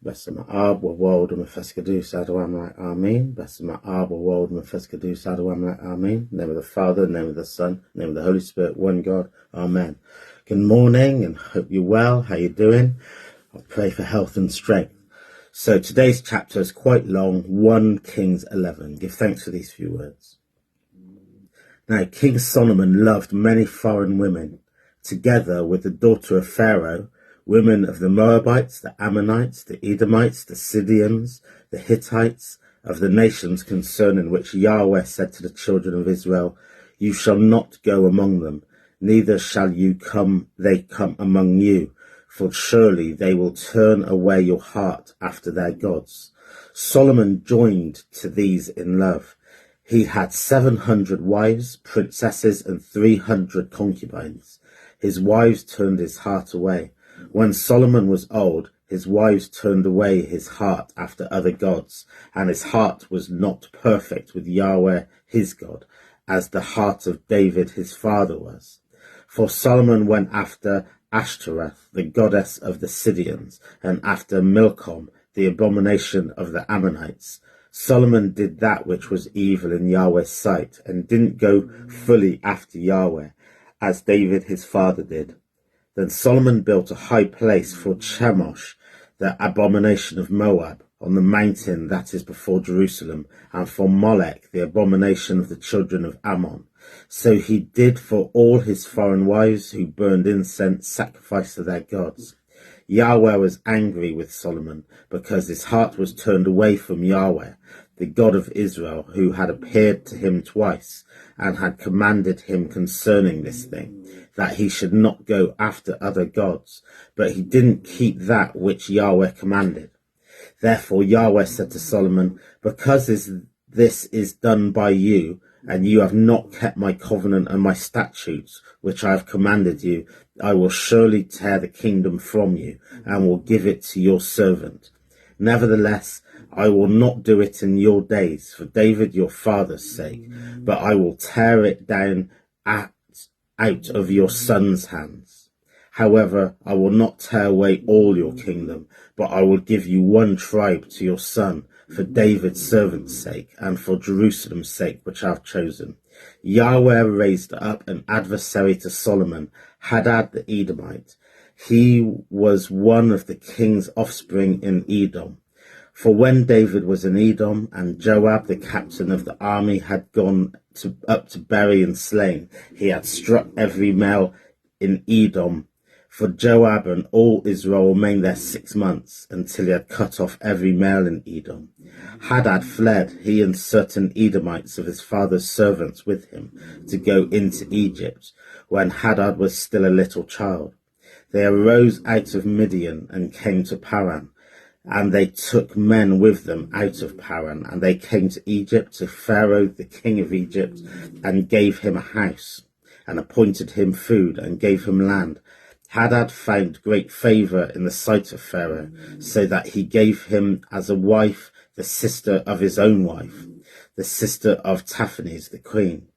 بسم آب و والد و منفس قدوس Adonai, Amen. بسم آب و والد و منفس قدوس Adonai, Amen. In the name of the Father, in the name of the Son, in the name of the Holy Spirit, one God, Amen. Good morning and hope you're well. How you doing? I'll pray for health and strength. So today's chapter is quite long, 1 Kings 11. Give thanks for these few words. Now King Solomon loved many foreign women, together with the daughter of Pharaoh, women of the Moabites, the Ammonites, the Edomites, the Sidonians, the Hittites, of the nations concerning which Yahweh said to the children of Israel, You shall not go among them, neither shall they come among you, for surely they will turn away your heart after their gods. Solomon joined to these in love. He had 700 wives, princesses, and 300 concubines. His wives turned his heart away. When Solomon was old, his wives turned away his heart after other gods, and his heart was not perfect with Yahweh his God, as the heart of David his father was. For Solomon went after Ashtoreth, the goddess of the Sidonians, and after Milcom, the abomination of the Ammonites. Solomon did that which was evil in Yahweh's sight, and didn't go fully after Yahweh, as David his father did. Then Solomon built a high place for Chemosh, the abomination of Moab, on the mountain that is before Jerusalem, and for Molech, the abomination of the children of Ammon. So he did for all his foreign wives who burned incense, sacrifice to their gods. Yahweh was angry with Solomon because his heart was turned away from Yahweh, the God of Israel, who had appeared to him twice and had commanded him concerning this thing, that he should not go after other gods, but he didn't keep that which Yahweh commanded. Therefore Yahweh said to Solomon, Because this is done by you, and you have not kept my covenant and my statutes, which I have commanded you, I will surely tear the kingdom from you, and will give it to your servant. Nevertheless, I will not do it in your days, for David your father's sake, but I will tear it down out of your son's hands. However, I will not tear away all your kingdom, but I will give you one tribe to your son, for David's servant's sake, and for Jerusalem's sake, which I have chosen. Yahweh raised up an adversary to Solomon, Hadad the Edomite. He was one of the king's offspring in Edom. For when David was in Edom, and Joab, the captain of the army, had gone up to bury and slain, he had struck every male in Edom. For Joab and all Israel remained there 6 months, until he had cut off every male in Edom. Hadad fled, he and certain Edomites of his father's servants with him, to go into Egypt, when Hadad was still a little child. They arose out of Midian and came to Paran, and they took men with them out of Paran, and they came to Egypt, to Pharaoh the king of Egypt, and gave him a house, and appointed him food, and gave him land. Hadad found great favour in the sight of Pharaoh, so that he gave him as a wife the sister of his own wife, the sister of Taphanes the queen.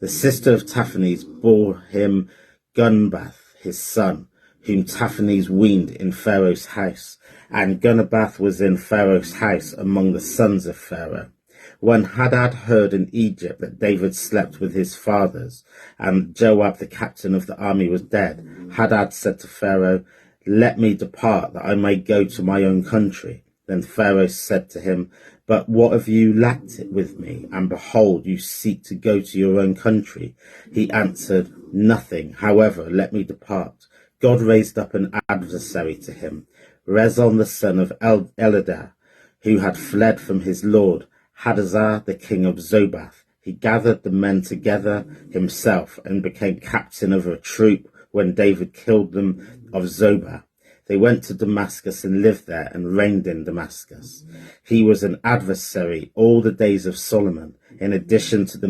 The sister of Taphanes bore him Gunbath his son, whom Taphanes weaned in Pharaoh's house, and Gunbath was in Pharaoh's house among the sons of Pharaoh. When Hadad heard in Egypt that David slept with his fathers, and Joab the captain of the army was dead, Hadad said to Pharaoh, Let me depart, that I may go to my own country. Then Pharaoh said to him, But what have you lacked with me? And behold, you seek to go to your own country. He answered, Nothing. However, let me depart. God raised up an adversary to him, Rezon the son of Elidah, who had fled from his lord, Hadazzah the king of Zobath. He gathered the men together himself and became captain of a troop when David killed them of Zobah. They went to Damascus and lived there and reigned in Damascus. He was an adversary all the days of Solomon, in addition to the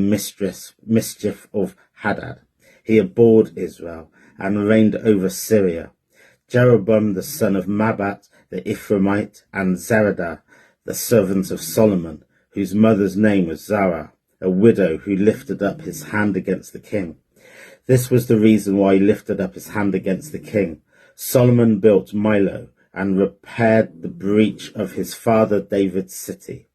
mischief of Hadad. He abhorred Israel and reigned over Syria. Jeroboam the son of Mabat the Ephraimite, and Zeradah the servant of Solomon, whose mother's name was Zara, a widow who lifted up his hand against the king. This was the reason why he lifted up his hand against the king. Solomon built Milo, and repaired the breach of his father David's city.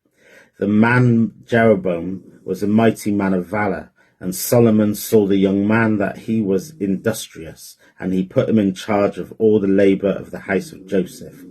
The man Jeroboam was a mighty man of valor, and Solomon saw the young man that he was industrious, and he put him in charge of all the labor of the house of Joseph.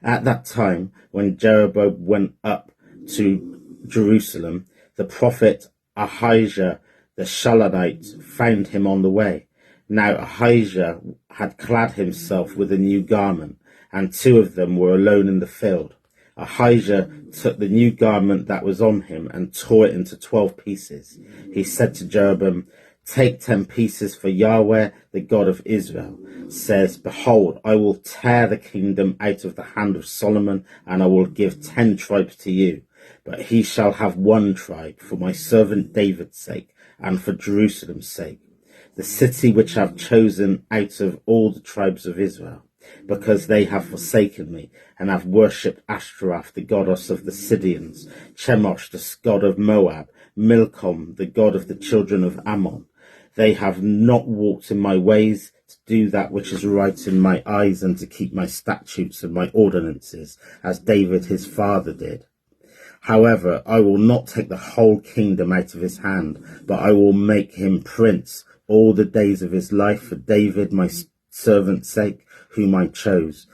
At that time, when Jeroboam went up to Jerusalem, the prophet Ahijah the Shilonite found him on the way. Now Ahijah had clad himself with a new garment, and two of them were alone in the field. Ahijah took the new garment that was on him and tore it into 12 pieces. He said to Jeroboam, "Take 10 pieces, for Yahweh, the God of Israel, says, Behold, I will tear the kingdom out of the hand of Solomon, and I will give 10 tribes to you. But he shall have 1 tribe for my servant David's sake, and for Jerusalem's sake, the city which I have chosen out of all the tribes of Israel, because they have forsaken me, and have worshipped Ashtaroth, the goddess of the Sidonians, Chemosh, the god of Moab, Milcom, the god of the children of Ammon. They have not walked in my ways, to do that which is right in my eyes, and to keep my statutes and my ordinances, as David his father did. However, I will not take the whole kingdom out of his hand, but I will make him prince all the days of his life for David my servant's sake, whom I chose,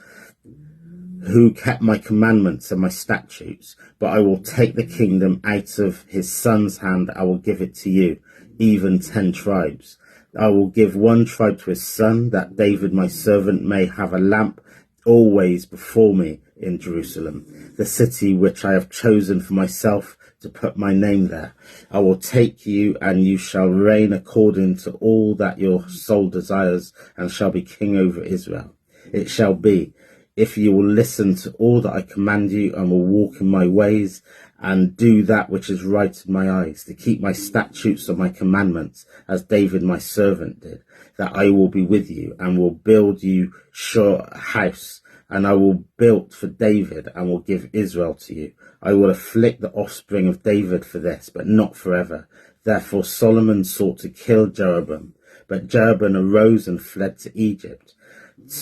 who kept my commandments and my statutes. But I will take the kingdom out of his son's hand, I will give it to you, even 10 tribes. I will give 1 tribe to his son, that David my servant may have a lamp always before me in Jerusalem, the city which I have chosen for myself to put my name there. I will take you, and you shall reign according to all that your soul desires, and shall be king over Israel. It shall be, if you will listen to all that I command you, and will walk in my ways, and do that which is right in my eyes, to keep my statutes and my commandments, as David my servant did, that I will be with you, and will build you sure a house, and I will build for David, and will give Israel to you. I will afflict the offspring of David for this, but not forever. Therefore Solomon sought to kill Jeroboam, but Jeroboam arose and fled to Egypt,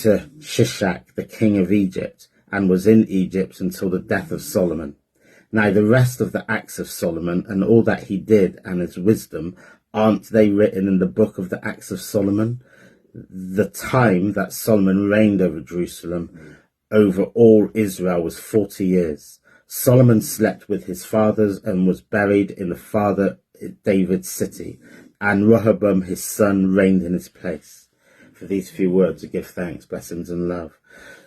to Shishak, the king of Egypt, and was in Egypt until the death of Solomon. Now the rest of the acts of Solomon, and all that he did, and his wisdom, aren't they written in the book of the acts of Solomon? The time that Solomon reigned over Jerusalem, over all Israel, was 40 years. Solomon slept with his fathers and was buried in the father David's city, and Rehoboam his son reigned in his place. For these few words I give thanks, blessings and love.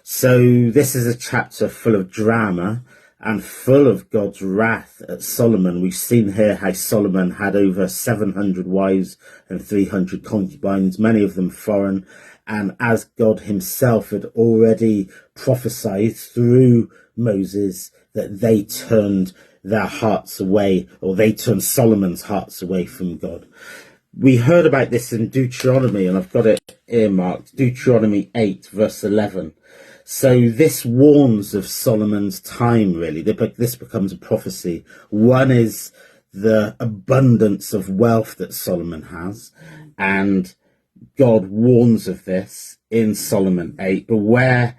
So this is a chapter full of drama and full of God's wrath at Solomon. We've seen here how Solomon had over 700 wives and 300 concubines, many of them foreign. And as God himself had already prophesied through Moses, that they turned their hearts away, or they turned Solomon's hearts away from God. We heard about this in Deuteronomy, and I've got it earmarked, Deuteronomy 8, verse 11. So this warns of Solomon's time, really. This becomes a prophecy. One is the abundance of wealth that Solomon has, and God warns of this in Solomon 8. Beware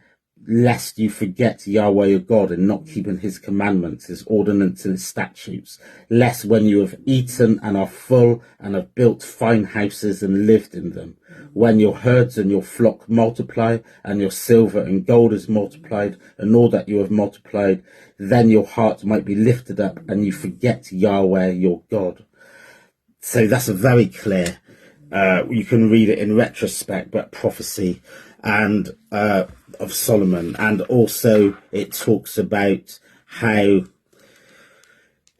lest you forget Yahweh your God in not keeping his commandments, his ordinances and his statutes, lest when you have eaten and are full and have built fine houses and lived in them, when your herds and your flock multiply, and your silver and gold is multiplied, and all that you have multiplied, then your heart might be lifted up, and you forget Yahweh your God. So that's a very clear, you can read it in retrospect, but prophecy and of Solomon. And also it talks about how, in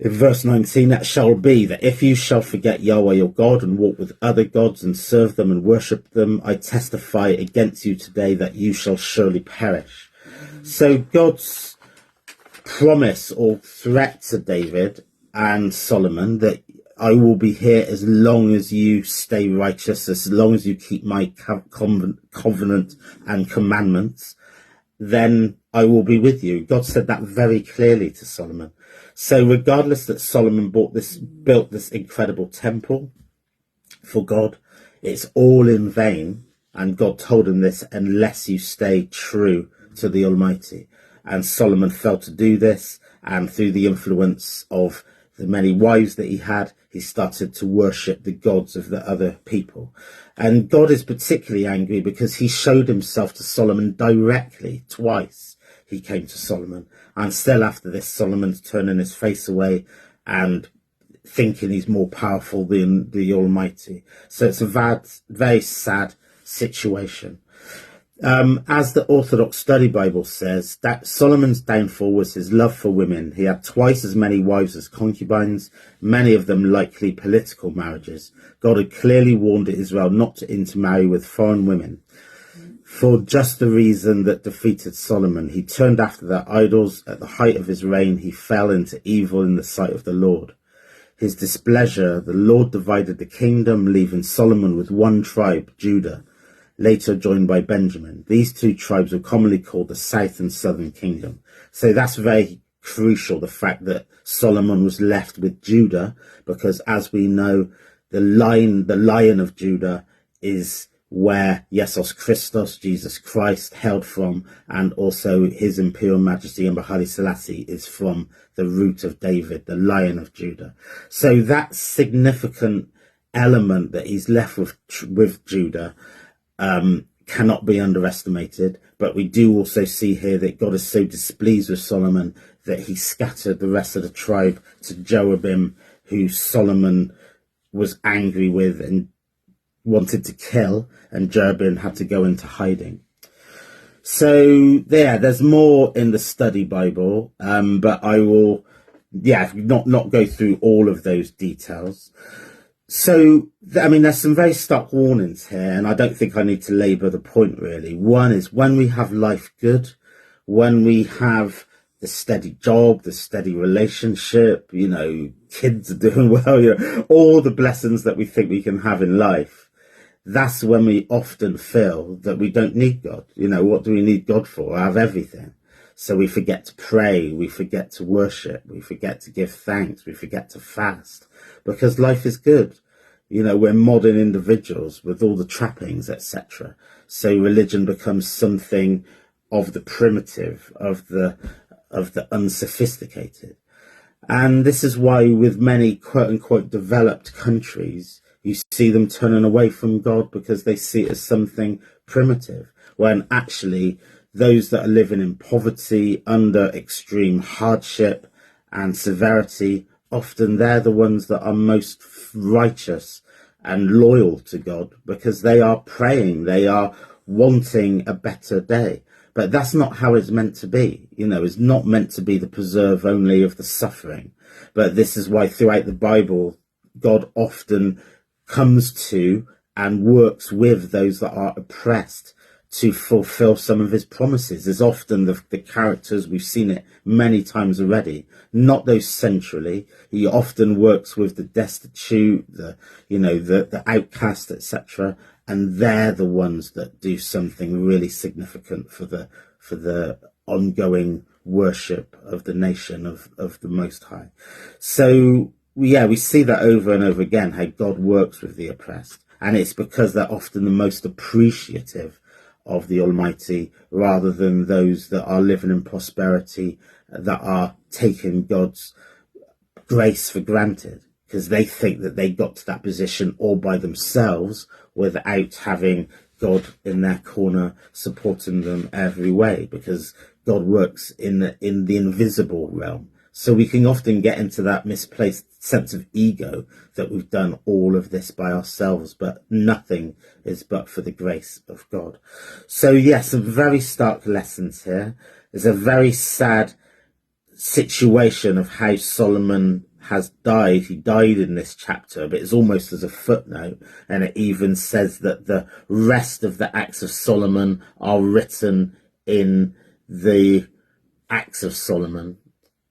verse 19, that shall be that if you shall forget Yahweh your God and walk with other gods and serve them and worship them, I testify against you today that you shall surely perish. So God's promise or threat to David and Solomon, that I will be here as long as you stay righteous, as long as you keep my covenant and commandments, then I will be with you. God said that very clearly to Solomon. So regardless that Solomon built this incredible temple for God, it's all in vain. And God told him this, unless you stay true to the Almighty. And Solomon failed to do this, and through the influence of the many wives that he had, he started to worship the gods of the other people. And God is particularly angry because he showed himself to Solomon directly twice. He came to Solomon, and still after this, Solomon's turning his face away and thinking he's more powerful than the Almighty. So it's a very sad situation. As the Orthodox Study Bible says, that Solomon's downfall was his love for women. He had twice as many wives as concubines, many of them likely political marriages. God had clearly warned Israel not to intermarry with foreign women. For just the reason that defeated Solomon, he turned after their idols. At the height of his reign, he fell into evil in the sight of the Lord. His displeasure, the Lord divided the kingdom, leaving Solomon with one tribe, Judah, later joined by Benjamin. These two tribes were commonly called the South and Southern Kingdom. So that's very crucial, the fact that Solomon was left with Judah, because as we know, the Lion of Judah is where Jesus Christos, Jesus Christ, hailed from, and also His Imperial Majesty Emperor Haile Selassie is from the root of David, the Lion of Judah. So that significant element that he's left with Judah cannot be underestimated. But we do also see here that God is so displeased with Solomon that he scattered the rest of the tribe to Jeroboam, who Solomon was angry with and wanted to kill, and Jeroboam had to go into hiding. So there's more in the Study Bible, but I will not go through all of those details. So, I mean, there's some very stark warnings here, and I don't think I need to labour the point really. One is when we have life good, when we have the steady job, the steady relationship, kids are doing well, all the blessings that we think we can have in life, that's when we often feel that we don't need God. What do we need God for? I have everything. So we forget to pray, we forget to worship, we forget to give thanks, we forget to fast, because life is good. We're modern individuals with all the trappings, etc. So religion becomes something of the primitive, of the unsophisticated. And this is why with many quote unquote developed countries, you see them turning away from God because they see it as something primitive, when actually those that are living in poverty, under extreme hardship and severity, often they're the ones that are most righteous and loyal to God, because they are praying, they are wanting a better day. But that's not how it's meant to be. It's not meant to be the preserve only of the suffering. But this is why throughout the Bible, God often comes to and works with those that are oppressed to fulfill some of his promises. Is often the characters, we've seen it many times already, not those centrally. He often works with the destitute, the outcast, etc. And they're the ones that do something really significant for the ongoing worship of the nation of the Most High. So we see that over and over again, how God works with the oppressed. And it's because they're often the most appreciative of the Almighty, rather than those that are living in prosperity, that are taking God's grace for granted, because they think that they got to that position all by themselves without having God in their corner supporting them every way, because God works in the invisible realm. So we can often get into that misplaced sense of ego that we've done all of this by ourselves, but nothing is but for the grace of God. So yes, some very stark lessons here. There's a very sad situation of how Solomon has died. He died in this chapter, but it's almost as a footnote, and it even says that the rest of the Acts of Solomon are written in the Acts of Solomon.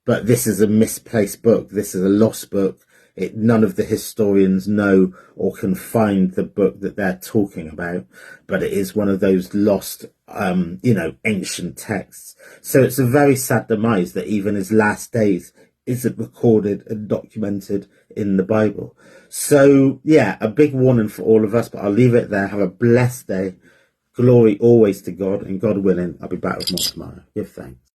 But this is a misplaced book. This is a lost book. None of the historians know or can find the book that they're talking about, but it is one of those lost, ancient texts. So it's a very sad demise that even his last days isn't recorded and documented in the Bible. So, a big warning for all of us, but I'll leave it there. Have a blessed day. Glory always to God, and God willing, I'll be back with more tomorrow. Give thanks.